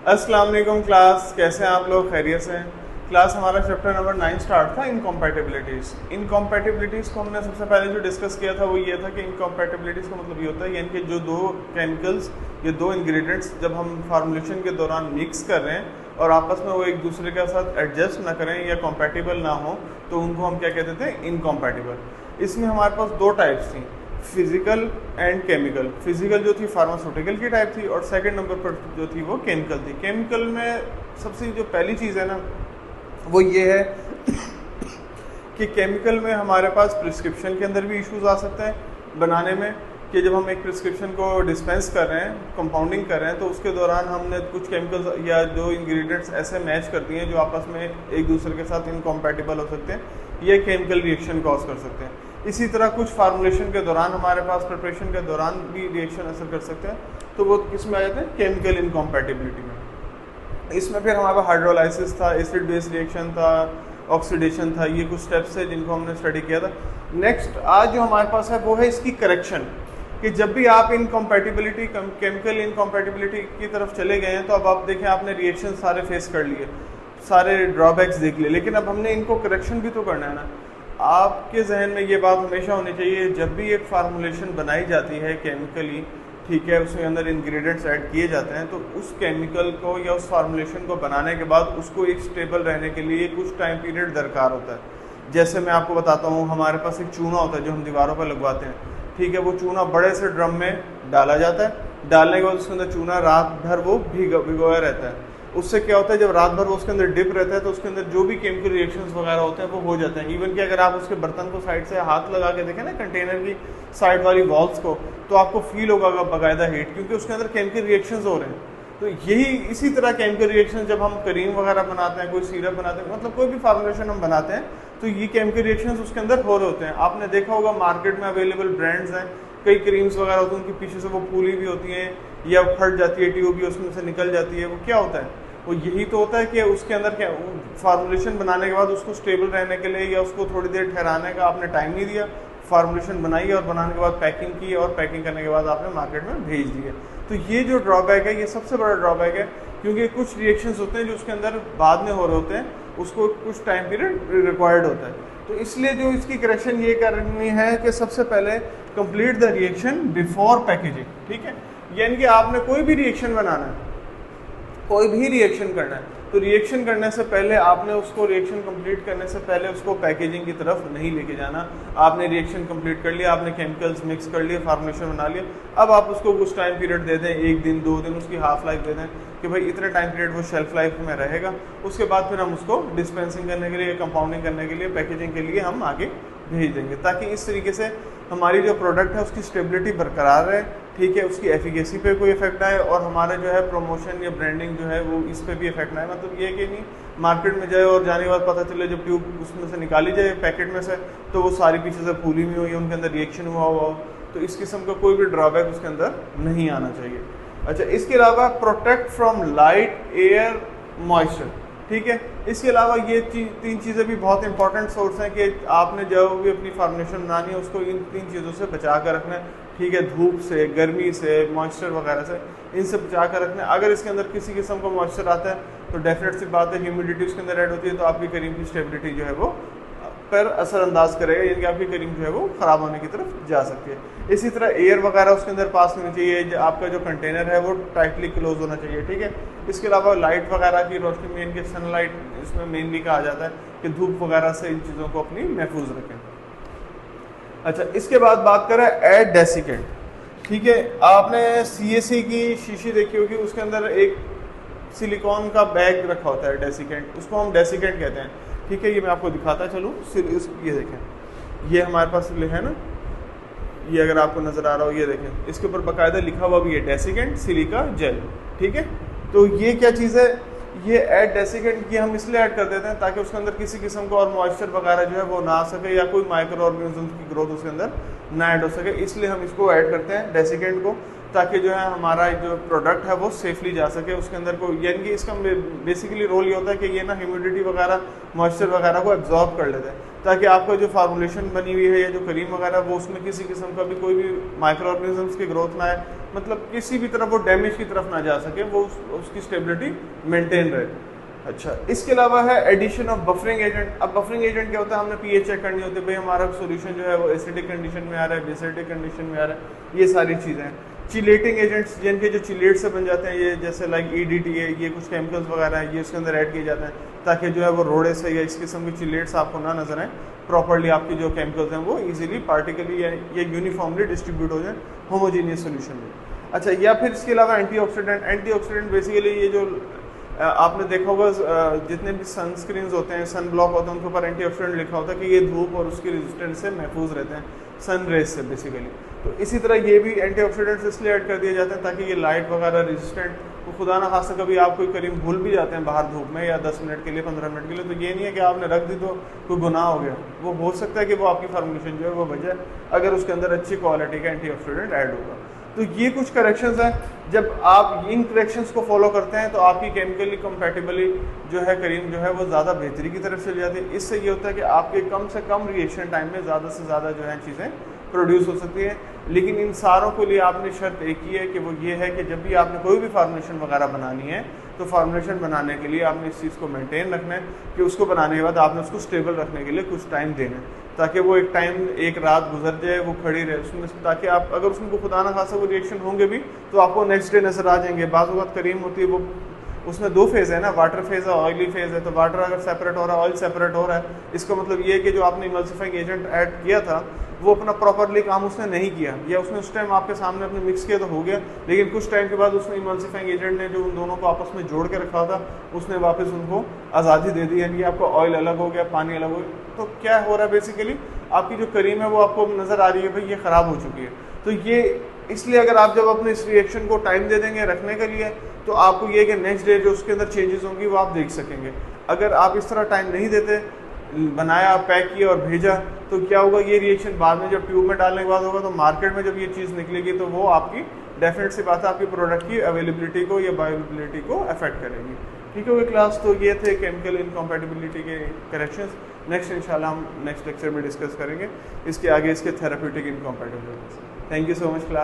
अस्सलाम वालेकुम क्लास, कैसे हैं आप लोग? खैरियत से हैं? क्लास हमारा चैप्टर नंबर 9 स्टार्ट था इनकॉम्पैटिबिलिटीज़। इनकॉम्पैटिबिलिटीज़ को हमने सबसे पहले जो डिस्कस किया था वो ये था कि इनकॉम्पैटिबिलिटीज़ का मतलब ये होता है यानी कि जो दो केमिकल्स या दो इंग्रेडिएंट्स जब हम फार्मूलेशन के दौरान मिक्स कर रहे हैं और आपस में वो एक दूसरे के साथ एडजस्ट ना करें या कॉम्पैटिबल ना हो तो उनको हम क्या कहते थे? इनकॉम्पैटिबल। इसमें हमारे पास दो टाइप्स थी, फिजिकल एंड केमिकल। फिजिकल जो थी फार्मास्यूटिकल की टाइप थी और सेकंड नंबर पर जो थी वो केमिकल थी। केमिकल में सबसे जो पहली चीज़ है ना वो ये है कि केमिकल में हमारे पास प्रिस्क्रिप्शन के अंदर भी इश्यूज आ सकते हैं बनाने में, कि जब हम एक प्रिस्क्रिप्शन को डिस्पेंस कर रहे हैं, कंपाउंडिंग कर रहे हैं, तो उसके दौरान हमने कुछ केमिकल्स या जो इंग्रेडिएंट्स ऐसे मैच कर दिए हैं जो आपस में एक दूसरे के साथ इनकॉम्पैटिबल हो सकते हैं, ये केमिकल रिएक्शन कॉज कर सकते हैं। इसी तरह कुछ फार्मूलेशन के दौरान हमारे पास प्रिपरेशन के दौरान भी रिएक्शन असर कर सकते हैं, तो वो किस में आ जाते हैं? केमिकल इनकॉम्पैटिबिलिटी में। इसमें फिर हमारे पास हाइड्रोलाइसिस था, एसिड बेस रिएक्शन था, ऑक्सीडेशन था, ये कुछ स्टेप्स है जिनको हमने स्टडी किया था। नेक्स्ट आज जो हमारे पास है वो है इसकी करेक्शन, कि जब भी आप इनकॉम्पैटिबिलिटी केमिकल इनकॉम्पैटिबिलिटी की तरफ चले गए हैं तो अब आप देखें आपने रिएक्शन सारे फेस कर लिए, सारे ड्रॉबैक्स देख लिए, लेकिन अब हमने इनको करेक्शन भी तो करना है ना। आपके जहन में ये बात हमेशा होनी चाहिए, जब भी एक फार्मूलेशन बनाई जाती है केमिकली, ठीक है, उसके अंदर इंग्रेडिएंट्स ऐड किए जाते हैं, तो उस केमिकल को या उस फार्मूलेशन को बनाने के बाद उसको एक स्टेबल रहने के लिए कुछ टाइम पीरियड दरकार होता है। जैसे मैं आपको बताता हूँ, हमारे पास एक चूना होता है जो हम दीवारों पर लगवाते हैं, ठीक है, वो चूना बड़े से ड्रम में डाला जाता है, डालने के बाद उसके अंदर चूना रात भर वो भिगोया रहता है। उससे क्या होता है, जब रात भर वो उसके अंदर डिप रहता है तो उसके अंदर जो भी केमिकल रिएक्शंस वगैरह होते हैं वो हो जाते हैं। इवन कि अगर आप उसके बर्तन को साइड से हाथ लगा के देखें ना, कंटेनर की साइड वाली वॉल्स को, तो आपको फील होगा बाकायदा हीट, क्योंकि उसके अंदर केमिकल रिएक्शंस हो रहे हैं। तो यही इसी तरह केमिकल रिएक्शन जब हम करीम वगैरह बनाते हैं, कोई सिरप बनाते हैं, मतलब कोई भी फार्मूलेशन हम बनाते हैं, तो ये केमिकल रिएक्शंस उसके अंदर हो रहे होते हैं। आपने देखा होगा मार्केट में अवेलेबल ब्रांड्स हैं, कई क्रीम्स वगैरह होती हैं, उनके पीछे से वो फूली भी होती हैं या फट जाती है ट्यूब भी उसमें से निकल जाती है। वो क्या होता है? वो यही तो होता है कि उसके अंदर क्या फार्मूलेशन बनाने के बाद उसको स्टेबल रहने के लिए या उसको थोड़ी देर ठहराने का आपने टाइम नहीं दिया, फार्मूलेशन बनाई और बनाने के बाद पैकिंग की और पैकिंग करने के बाद आपने मार्केट में भेज दिए। तो ये जो ड्रॉबैक है, ये सबसे बड़ा ड्रॉबैक है, क्योंकि कुछ रिएक्शंस होते हैं जो उसके अंदर बाद में हो रहे होते हैं, उसको कुछ टाइम पीरियड रिक्वायर्ड होता है। तो इसलिए जो इसकी करेक्शन ये करनी है कि सबसे पहले complete the reaction before packaging, ठीक है। यानी कि आपने कोई भी रिएक्शन बनाना है, कोई भी रिएक्शन करना है, तो रिएक्शन करने से पहले आपने उसको रिएक्शन कंप्लीट करने से पहले उसको पैकेजिंग की तरफ नहीं लेके जाना। आपने रिएक्शन कंप्लीट कर लिया, आपने केमिकल्स मिक्स कर लिए, फार्मूलेशन बना लिया, अब आप उसको कुछ टाइम पीरियड दे दें, 1 दिन 2 दिन उसकी हाफ लाइफ दे दें कि भाई इतने टाइम पीरियड वो शेल्फ लाइफ में रहेगा। उसके बाद फिर हम उसको डिस्पेंसिंग करने के लिए, कंपाउंडिंग करने के लिए, पैकेजिंग के लिए हम आगे भेज देंगे, ताकि इस तरीके से हमारी जो प्रोडक्ट है उसकी स्टेबिलिटी बरकरार रहे, ठीक है, उसकी एफिकेसी पे कोई इफेक्ट आए और हमारे जो है प्रमोशन या ब्रांडिंग जो है वो इस पे भी इफेक्ट ना आए। मतलब ये कि नहीं मार्केट में जाए और जाने के बाद पता चले जब ट्यूब उसमें से निकाली जाए पैकेट में से तो वो सारी पीछे से फूली हुई हो या उनके अंदर रिएक्शन हुआ हो, तो इस किस्म का कोई भी ड्रॉबैक उसके अंदर नहीं आना चाहिए। अच्छा, इसके अलावा protect from light, air, moisture, ठीक है। इसके अलावा ये 3 चीज़ें भी बहुत इंपॉर्टेंट सोर्स हैं कि आपने जब भी अपनी फार्मूलेशन बनानी है उसको इन 3 चीज़ों से बचा कर रखना है, ठीक है, धूप से, गर्मी से, मॉइस्चर वगैरह से, इनसे बचा कर रखना है। अगर इसके अंदर किसी किस्म का मॉइस्चर आता है तो डेफिनेट सी बात है ह्यूमिडिटी उसके अंदर ऐड होती है, तो आपकी करीम की स्टेबिलिटी जो है वो पर असरअंदाज करेगा, यानी कि आपकी करीम जो है वो ख़राब होने की तरफ जा सकती है। इसी तरह एयर वगैरह उसके अंदर पास होनी चाहिए, आपका जो कंटेनर है वो टाइटली क्लोज होना चाहिए, ठीक है। इसके अलावा लाइट वगैरह की रोशनी में, इनके सनलाइट इसमें मेनली कहा जाता है कि धूप वगैरह से इन चीज़ों को अपनी महफूज रखें। अच्छा, इसके बाद बात करें एड डेसिकेंट, ठीक है। आपने CAC की शीशी देखी होगी, उसके अंदर एक सिलिकॉन का बैग रखा होता है डेसिकेंट, उसको हम डेसिकेंट कहते हैं, ठीक है। ये मैं आपको दिखाता चलूँ, ये देखें, ये हमारे पास है ना, ये अगर आपको नज़र आ रहा हो, ये देखें, इसके ऊपर बाकायदा लिखा हुआ भी है डेसिकेंट सिलिका जेल, ठीक है। तो ये क्या चीज़ है? ये ऐड डेसिकेंट की हम इसलिए ऐड कर देते हैं ताकि उसके अंदर किसी किस्म का और मॉइस्चर वगैरह जो है वो ना आ सके या कोई माइक्रो ऑर्गेनिज्म की ग्रोथ उसके अंदर ना ऐड हो सके, इसलिए हम इसको ऐड करते हैं डेसिकेंट को। ताकि जो है हमारा जो प्रोडक्ट है वो सेफली जा सके उसके अंदर को, यानी कि इसका बेसिकली रोल ये होता है कि ये ना ह्यूमिडिटी वगैरह मॉइस्चर वगैरह को एब्जॉर्ब कर लेते हैं, ताकि आपका जो फार्मूलेशन बनी हुई है या जो क्रीम वगैरह वो उसमें किसी किस्म का भी कोई भी माइक्रो ऑर्गेनिजम्स की ग्रोथ ना आए, मतलब किसी भी तरफ वो डैमेज की तरफ ना जा सके, वो उसकी स्टेबिलिटी मेंटेन रहे। अच्छा, इसके अलावा है एडिशन ऑफ बफरिंग एजेंट। अब बफरिंग एजेंट क्या होता है, हमने पीएच चेक करनी होती है, भाई हमारा सॉल्यूशन जो है वो एसिडिक कंडीशन में आ रहा है, बेसिडिक कंडीशन में आ रहा है, ये सारी चीज़ें हैं। चिलेटिंग एजेंट्स जिनके जो चिलेट से बन जाते हैं, ये जैसे लाइक ईडीटी है, ये कुछ केमिकल्स वगैरह है, ये उसके अंदर ऐड किए जाते हैं ताकि जो है वो रोड़े से या इस किस्म के चिलेट्स आपको ना नजर आए, प्रॉपर्ली आपकी जो केमिकल्स हैं वो इजीली पार्टिकली या यूनिफॉर्मली डिस्ट्रीब्यूट हो जाए होमोजीनियस सोल्यूशन में। अच्छा, या फिर इसके अलावा एंटीऑक्सीडेंट बेसिकली ये जो आपने देखा होगा जितने भी सनस्क्रीन्स होते हैं, सन ब्लॉक होते हैं, उनके ऊपर एंटीऑक्सीडेंट लिखा होता है कि ये धूप और उसकी रेजिस्टेंस से महफूज रहते हैं, सन रेज से बेसिकली। तो इसी तरह ये भी एंटीऑक्सीडेंट्स इसलिए ऐड कर दिए जाते हैं ताकि ये लाइट वगैरह रेजिस्टेंट, तो खुदा ना खासा कभी आप कोई करीम भूल भी जाते हैं बाहर धूप में या 10 मिनट के लिए 15 मिनट के लिए, तो ये नहीं है कि आपने रख दी तो कोई गुनाह हो गया, वो हो सकता है कि वो आपकी फार्मूलेशन जो है वो बचे अगर उसके अंदर अच्छी क्वालिटी का एंटीऑक्सीडेंट ऐड होगा। तो ये कुछ करेक्शंस हैं, जब आप इन करेक्शंस को फॉलो करते हैं तो आपकी केमिकली कंपैटिबली जो है करीम जो है वो ज़्यादा बेहतरी की तरफ चली जाती है। इससे ये होता है कि आपके कम से कम रिएक्शन टाइम में ज़्यादा से ज़्यादा जो है चीज़ें प्रोड्यूस हो सकती है। लेकिन इन सारों के लिए आपने शर्त एक ही है कि वो ये है कि जब भी आपने कोई भी फार्मूलेशन वगैरह बनानी है तो फार्मूलेशन बनाने के लिए आपने इस चीज़ को मेंटेन रखना है कि उसको बनाने के बाद आपने उसको स्टेबल रखने के लिए कुछ टाइम देना है, ताकि वो एक रात गुजर जाए, वो खड़ी रहे उसमें, ताकि आप अगर उसमें खुदा ना खासा वो रिएक्शन होंगे भी तो आपको नेक्स्ट डे नजर आ जाएंगे। बाज़ वक़्त करीम होती है वो, उसमें दो फेज़ है ना, वाटर फेज़ है, ऑयली फेज़ है। तो वाटर अगर सेपरेट हो रहा है, ऑयल सेपरेट हो रहा है, इसका मतलब ये है कि जो आपने इमल्सिफाइंग एजेंट ऐड किया था वो अपना प्रॉपरली काम उसने नहीं किया, या उसने उस टाइम आपके सामने अपने मिक्स किया तो हो गया, लेकिन कुछ टाइम के बाद उसने इमल्सिफाइंग एजेंट ने जो उन दोनों को आपस में जोड़ के रखा था उसने वापस उनको आज़ादी दे दी, यानी कि आपका ऑयल अलग हो गया, पानी अलग हो गया। तो क्या हो रहा है बेसिकली, आपकी जो करीम है वो आपको नज़र आ रही है भाई ये ख़राब हो चुकी है। तो ये इसलिए अगर आप जब अपने इस रिएक्शन को टाइम दे देंगे रखने के लिए तो आपको ये कि नेक्स्ट डे जो उसके अंदर चेंजेस होंगी वो आप देख सकेंगे। अगर आप इस तरह टाइम नहीं देते, बनाया, पैक किया और भेजा, तो क्या होगा, ये रिएक्शन बाद में जब ट्यूब में डालने के बाद होगा तो मार्केट में जब ये चीज़ निकलेगी तो वो आपकी डेफिनेट सी बात है आपकी प्रोडक्ट की अवेलेबिलिटी को या बायोअवेलेबिलिटी को अफेक्ट करेगी। ठीक है क्लास, तो ये थे केमिकल इनकम्पैटिबिलिटी के करेक्शंस। नेक्स्ट इंशाल्लाह हम नेक्स्ट लेक्चर में डिस्कस करेंगे इसके आगे इसके therapeutic incompatibilities. Thank you so much class.